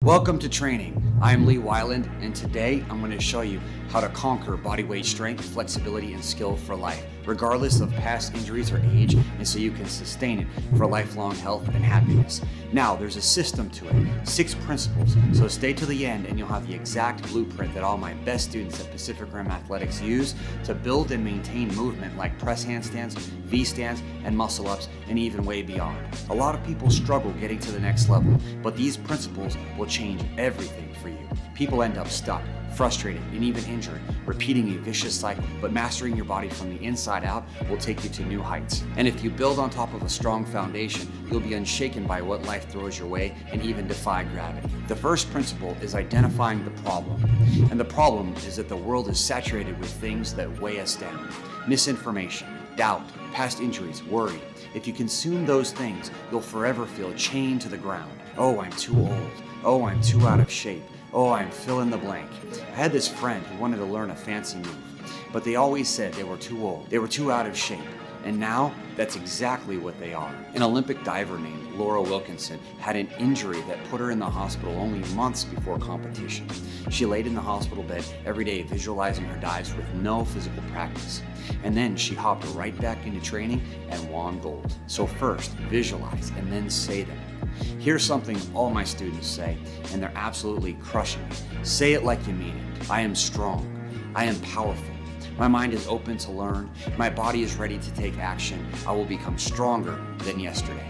Welcome to training. I'm Weiland, and today I'm going to show you how to conquer body weight strength, flexibility, and skill for life, regardless of past injuries or age, and so you can sustain it for lifelong health and happiness. Now, there's a system to it, 6 principles, so stay to the end and you'll have the exact blueprint that all my best students at Pacific Rim Athletics use to build and maintain movement like press handstands, V-stands, and muscle-ups, and even way beyond. A lot of people struggle getting to the next level, but these principles will change everything for you. People end up stuck, frustrated, and even injured, repeating a vicious cycle, but mastering your body from the inside out will take you to new heights. And if you build on top of a strong foundation, you'll be unshaken by what life throws your way and even defy gravity. The first principle is identifying the problem. And the problem is that the world is saturated with things that weigh us down. Misinformation, doubt, past injuries, worry. If you consume those things, you'll forever feel chained to the ground. Oh, I'm too old. Oh, I'm too out of shape. Oh, I'm fill in the blank. I had this friend who wanted to learn a fancy move, but they always said they were too old. They were too out of shape. And now, that's exactly what they are. An Olympic diver named Laura Wilkinson had an injury that put her in the hospital only months before competition. She laid in the hospital bed every day visualizing her dives with no physical practice. And then she hopped right back into training and won gold. So first, visualize and then say them. Here's something all my students say, and they're absolutely crushing it. Say it like you mean it. I am strong. I am powerful. My mind is open to learn. My body is ready to take action. I will become stronger than yesterday.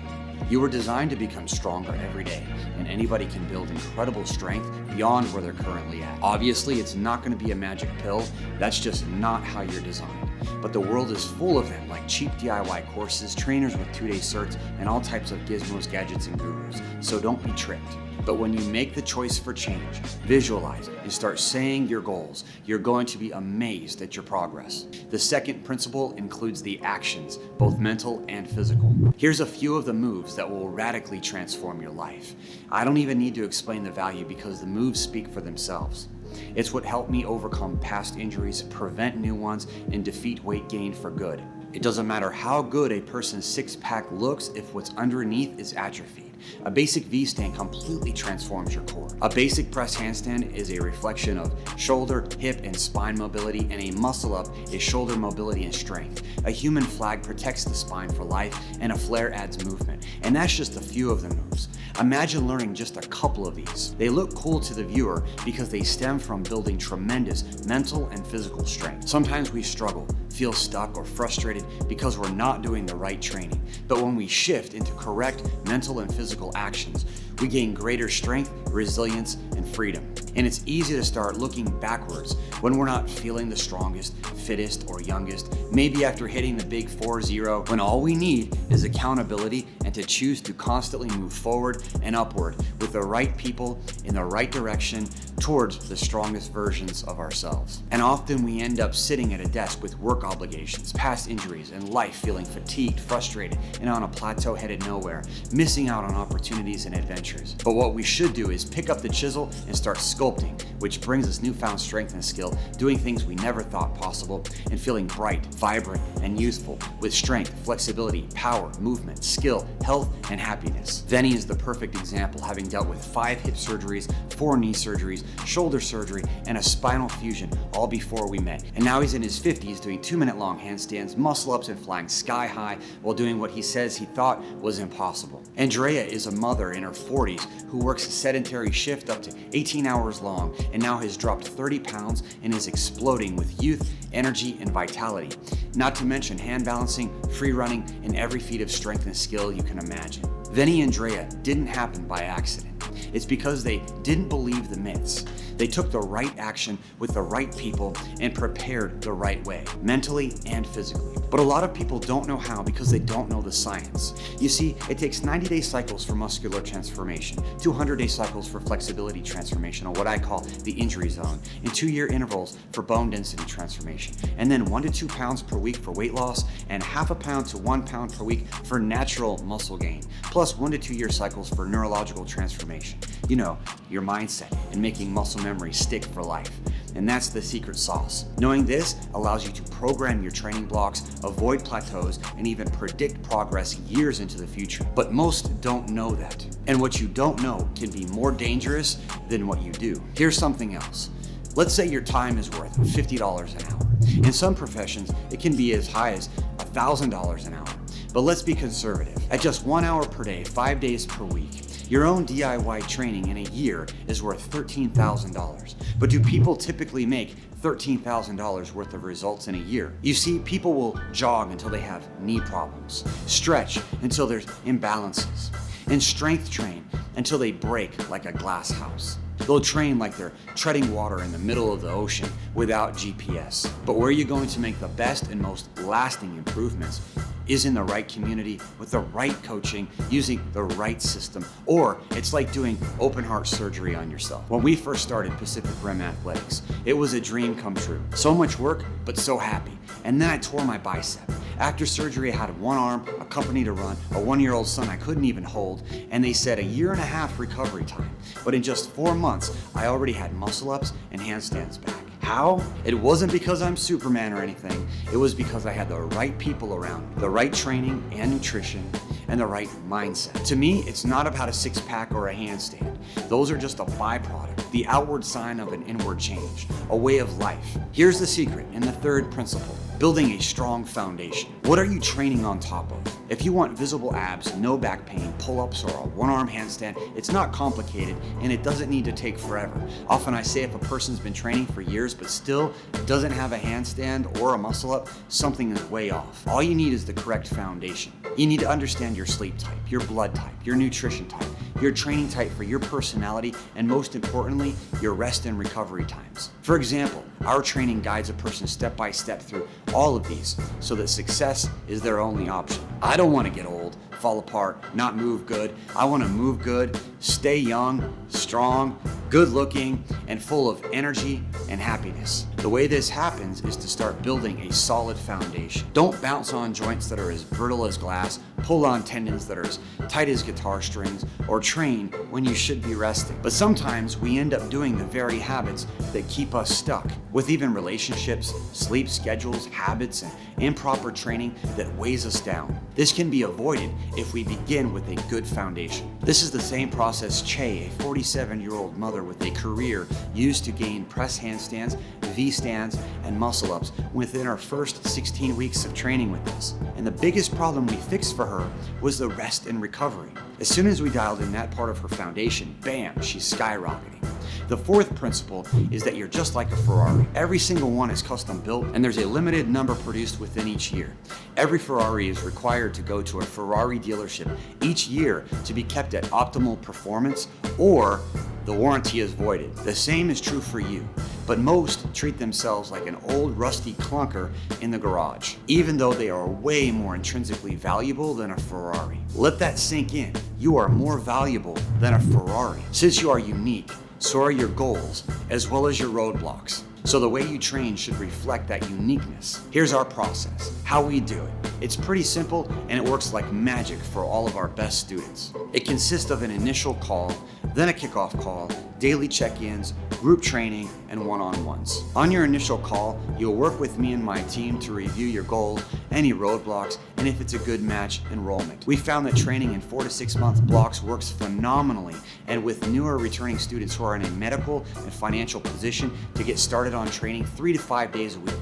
You were designed to become stronger every day, and anybody can build incredible strength beyond where they're currently at. Obviously, it's not going to be a magic pill. That's just not how you're designed. But the world is full of them, like cheap DIY courses, trainers with 2-day certs, and all types of gizmos, gadgets, and gurus. So don't be tricked. But when you make the choice for change, visualize it, and start saying your goals, you're going to be amazed at your progress. The second principle includes the actions, both mental and physical. Here's a few of the moves that will radically transform your life. I don't even need to explain the value because the moves speak for themselves. It's what helped me overcome past injuries, prevent new ones, and defeat weight gain for good. It doesn't matter how good a person's six-pack looks if what's underneath is atrophied. A basic V-stand completely transforms your core. A basic press handstand is a reflection of shoulder, hip, and spine mobility, and a muscle-up is shoulder mobility and strength. A human flag protects the spine for life, and a flare adds movement. And that's just a few of the moves. Imagine learning just a couple of these. They look cool to the viewer because they stem from building tremendous mental and physical strength. Sometimes we struggle, feel stuck, or frustrated because we're not doing the right training. But when we shift into correct mental and physical actions, we gain greater strength, resilience, and freedom. And it's easy to start looking backwards when we're not feeling the strongest, fittest, or youngest, maybe after hitting the big 4-0, when all we need is accountability and to choose to constantly move forward and upward with the right people in the right direction towards the strongest versions of ourselves. And often we end up sitting at a desk with work obligations, past injuries, and life feeling fatigued, frustrated, and on a plateau headed nowhere, missing out on opportunities and adventures. But what we should do is pick up the chisel and start sculpting, which brings us newfound strength and skill, doing things we never thought possible, and feeling bright, vibrant, and youthful with strength, flexibility, power, movement, skill, health, and happiness. Vinny is the perfect example, having dealt with 5 hip surgeries, 4 knee surgeries, shoulder surgery, and a spinal fusion, all before we met. And now he's in his 50s doing 2-minute long handstands, muscle-ups, and flying sky high while doing what he says he thought was impossible. Andrea is a mother in her 40s who works a sedentary shift up to 18 hours long and now has dropped 30 pounds and is exploding with youth, energy, and vitality. Not to mention hand balancing, free running, and every feat of strength and skill you can imagine. Vinny and Andrea didn't happen by accident. It's because they didn't believe the myths. They took the right action with the right people and prepared the right way, mentally and physically. But a lot of people don't know how because they don't know the science. You see, it takes 90-day cycles for muscular transformation, 200-day cycles for flexibility transformation, or what I call the injury zone, and 2-year intervals for bone density transformation, and then 1 to 2 pounds per week for weight loss, and half a pound to 1 pound per week for natural muscle gain, plus 1 to 2 year cycles for neurological transformation. You know, your mindset and making muscle memory stick for life. and that's the secret sauce. Knowing this allows you to program your training blocks, avoid plateaus, and even predict progress years into the future. But most don't know that. And what you don't know can be more dangerous than what you do. Here's something else. Let's say your time is worth $50 an hour. In some professions, it can be as high as $1,000 an hour. But let's be conservative. At just 1 hour per day, 5 days per week, your own DIY training in a year is worth $13,000. But do people typically make $13,000 worth of results in a year? You see, people will jog until they have knee problems, stretch until there's imbalances, and strength train until they break like a glass house. They'll train like they're treading water in the middle of the ocean without GPS. But where you're going to make the best and most lasting improvements is in the right community with the right coaching, using the right system, or it's like doing open heart surgery on yourself. When we first started Pacific Rim Athletics, it was a dream come true. So much work, but so happy. And then I tore my bicep. After surgery, I had one arm, a company to run, a 1-year-old son I couldn't even hold, and they said 1.5 years recovery time. But in just 4 months, I already had muscle ups and handstands back. How? It wasn't because I'm Superman or anything. It was because I had the right people around, the right training and nutrition, and the right mindset. To me, it's not about a six-pack or a handstand. Those are just a byproduct, the outward sign of an inward change, a way of life. Here's the secret in the third principle: building a strong foundation. What are you training on top of? If you want visible abs, no back pain, pull-ups, or a one-arm handstand, it's not complicated and it doesn't need to take forever. Often I say if a person's been training for years but still doesn't have a handstand or a muscle up, something is way off. All you need is the correct foundation. You need to understand your sleep type, your blood type, your nutrition type, your training type for your personality, and most importantly, your rest and recovery times. For example, our training guides a person step by step through all of these so that success is their only option. I don't want to get old, fall apart, not move good. I want to move good, stay young, strong, good looking, and full of energy and happiness. The way this happens is to start building a solid foundation. Don't bounce on joints that are as brittle as glass, pull on tendons that are as tight as guitar strings, or train when you should be resting. But sometimes we end up doing the very habits that keep us stuck, with even relationships, sleep schedules, habits, and improper training that weighs us down. This can be avoided if we begin with a good foundation. This is the same process Che, a 47-year-old mother with a career, used to gain press handstands, V-stands, and muscle ups within her first 16 weeks of training with us. And the biggest problem we fixed for her was the rest and recovery. As soon as we dialed in that part of her foundation, bam, she's skyrocketing. The fourth principle is that you're just like a Ferrari. Every single one is custom built, and there's a limited number produced within each year. Every Ferrari is required to go to a Ferrari dealership each year to be kept at optimal performance, or the warranty is voided. The same is true for you, but most treat themselves like an old rusty clunker in the garage, even though they are way more intrinsically valuable than a Ferrari. Let that sink in. You are more valuable than a Ferrari. Since you are unique, so are your goals, as well as your roadblocks. So the way you train should reflect that uniqueness. Here's our process, how we do it. It's pretty simple and it works like magic for all of our best students. It consists of an initial call, then a kickoff call, daily check-ins, group training, and one-on-ones. On your initial call, you'll work with me and my team to review your goals, any roadblocks, and if it's a good match, enrollment. We found that training in 4 to 6 month blocks works phenomenally, and with newer returning students who are in a medical and financial position to get started on training 3 to 5 days a week.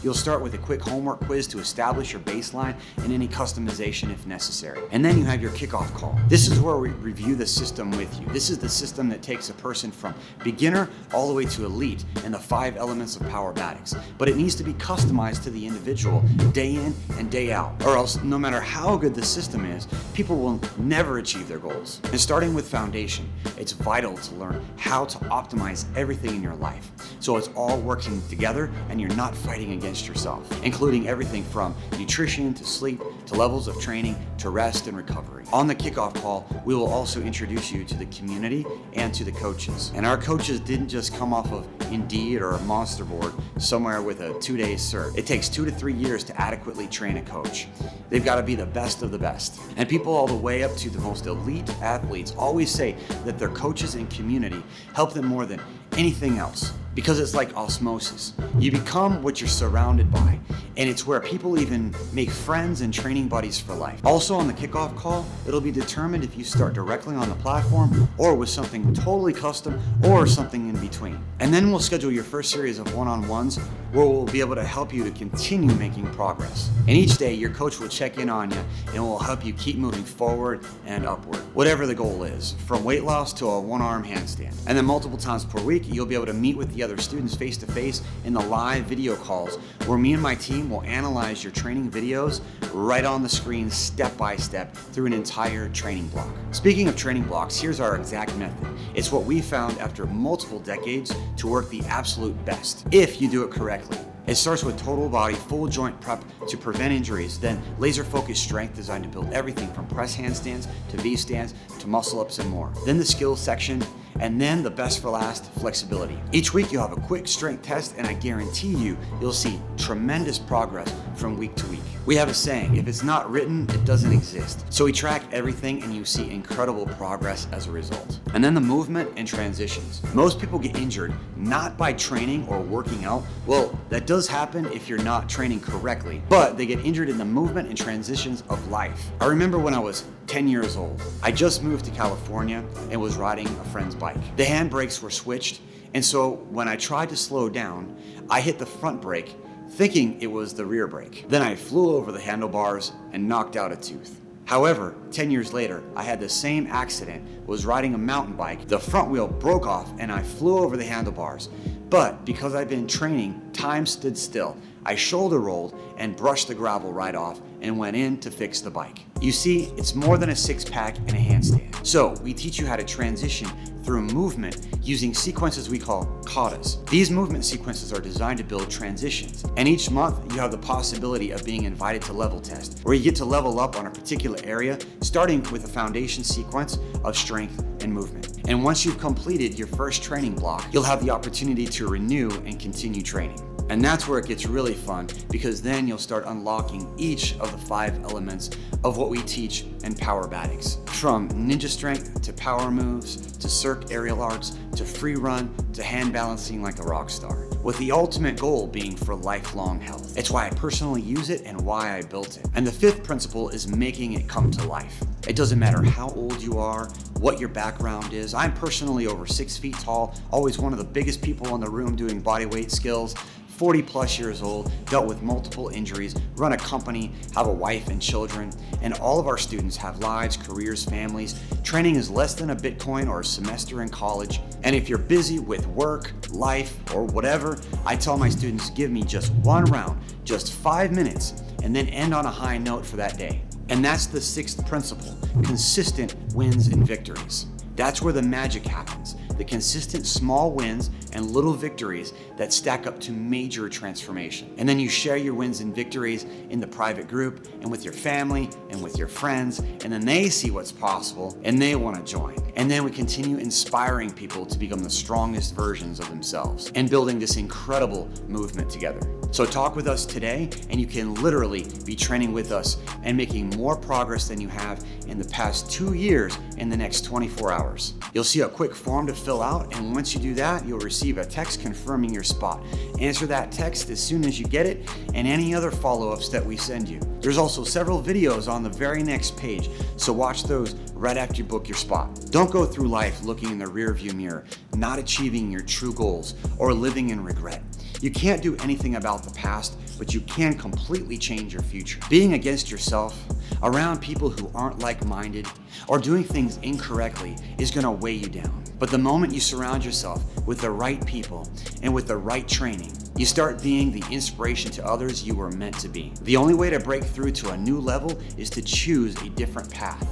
You'll start with a quick homework quiz to establish your baseline and any customization if necessary. And then you have your kickoff call. This is where we review the system with you. This is the system that takes a person from beginner all the way to elite and the 5 elements of powerbatics. But it needs to be customized to the individual day in and day out, or else no matter how good the system is, people will never achieve their goals. And starting with foundation, it's vital to learn how to optimize everything in your life, so it's all working together and you're not fighting against yourself, including everything from nutrition to sleep to levels of training to rest and recovery. On the kickoff call, we will also introduce you to the community and to the coaches. And our coaches didn't just come off of Indeed or a monster board somewhere with a 2-day cert. It takes 2 to 3 years to adequately train a coach. They've got to be the best of the best. And people all the way up to the most elite athletes always say that their coaches and community help them more than anything else. because it's like osmosis. You become what you're surrounded by, and it's where people even make friends and training buddies for life. Also on the kickoff call, it'll be determined if you start directly on the platform or with something totally custom or something in between. And then we'll schedule your first series of one-on-ones where we'll be able to help you to continue making progress. And each day your coach will check in on you and will help you keep moving forward and upward, whatever the goal is, from weight loss to a one-arm handstand. And then multiple times per week, you'll be able to meet with the other students face-to-face in the live video calls where me and my team will analyze your training videos right on the screen step by step through an entire training block. Speaking of training blocks, here's our exact method. It's what we found after multiple decades to work the absolute best, if you do it correctly. It starts with total body, full joint prep to prevent injuries, then laser focused strength designed to build everything from press handstands to V stands to muscle ups and more. Then the skills section, and then the best for last, flexibility. Each week you'll have a quick strength test, and I guarantee you'll see tremendous progress from week to week. We have a saying, if it's not written, it doesn't exist. So we track everything and you see incredible progress as a result. And then the movement and transitions. Most people get injured not by training or working out. Well, that does happen if you're not training correctly, but they get injured in the movement and transitions of life. I remember when I was 10 years old. I just moved to California and was riding a friend's bike. The handbrakes were switched, and so when I tried to slow down, I hit the front brake thinking it was the rear brake. Then I flew over the handlebars and knocked out a tooth. However, 10 years later, I had the same accident, was riding a mountain bike, the front wheel broke off and I flew over the handlebars. But because I've been training, time stood still. I shoulder rolled and brushed the gravel right off and went in to fix the bike. You see, it's more than a six-pack and a handstand. So we teach you how to transition through movement using sequences we call katas. These movement sequences are designed to build transitions. And each month you have the possibility of being invited to level test, where you get to level up on a particular area, starting with a foundation sequence of strength and movement. And once you've completed your first training block, you'll have the opportunity to renew and continue training. And that's where it gets really fun, because then you'll start unlocking each of the 5 elements of what we teach in Power Batics. From ninja strength to power moves, to circ aerial arts, to free run, to hand balancing like a rock star, with the ultimate goal being for lifelong health. It's why I personally use it and why I built it. And the 5th principle is making it come to life. It doesn't matter how old you are, what your background is. I'm personally over 6 feet tall, always one of the biggest people in the room doing body weight skills. 40 plus years old, dealt with multiple injuries, run a company, have a wife and children, and all of our students have lives, careers, families. Training is less than a Bitcoin or a semester in college. And if you're busy with work, life, or whatever, I tell my students, give me just one round, just 5 minutes, and then end on a high note for that day. And that's the 6th principle, consistent wins and victories. That's where the magic happens. The consistent small wins and little victories that stack up to major transformation. And then you share your wins and victories in the private group and with your family and with your friends, and then they see what's possible and they want to join. And then we continue inspiring people to become the strongest versions of themselves and building this incredible movement together. So talk with us today and you can literally be training with us and making more progress than you have in the past 2 years in the next 24 hours. You'll see a quick form to fill out, and once you do that, you'll receive a text confirming your spot. Answer that text as soon as you get it and any other follow-ups that we send you. There's also several videos on the very next page, so watch those right after you book your spot. Don't go through life looking in the rearview mirror, not achieving your true goals, or living in regret. You can't do anything about the past, but you can completely change your future. Being against yourself, around people who aren't like-minded, or doing things incorrectly is gonna weigh you down. But the moment you surround yourself with the right people and with the right training, you start being the inspiration to others you were meant to be. The only way to break through to a new level is to choose a different path.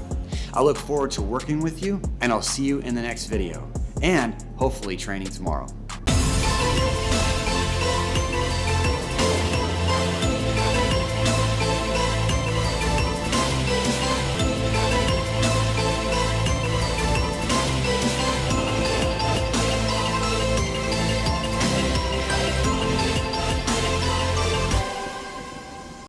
I look forward to working with you, and I'll see you in the next video, and hopefully training tomorrow.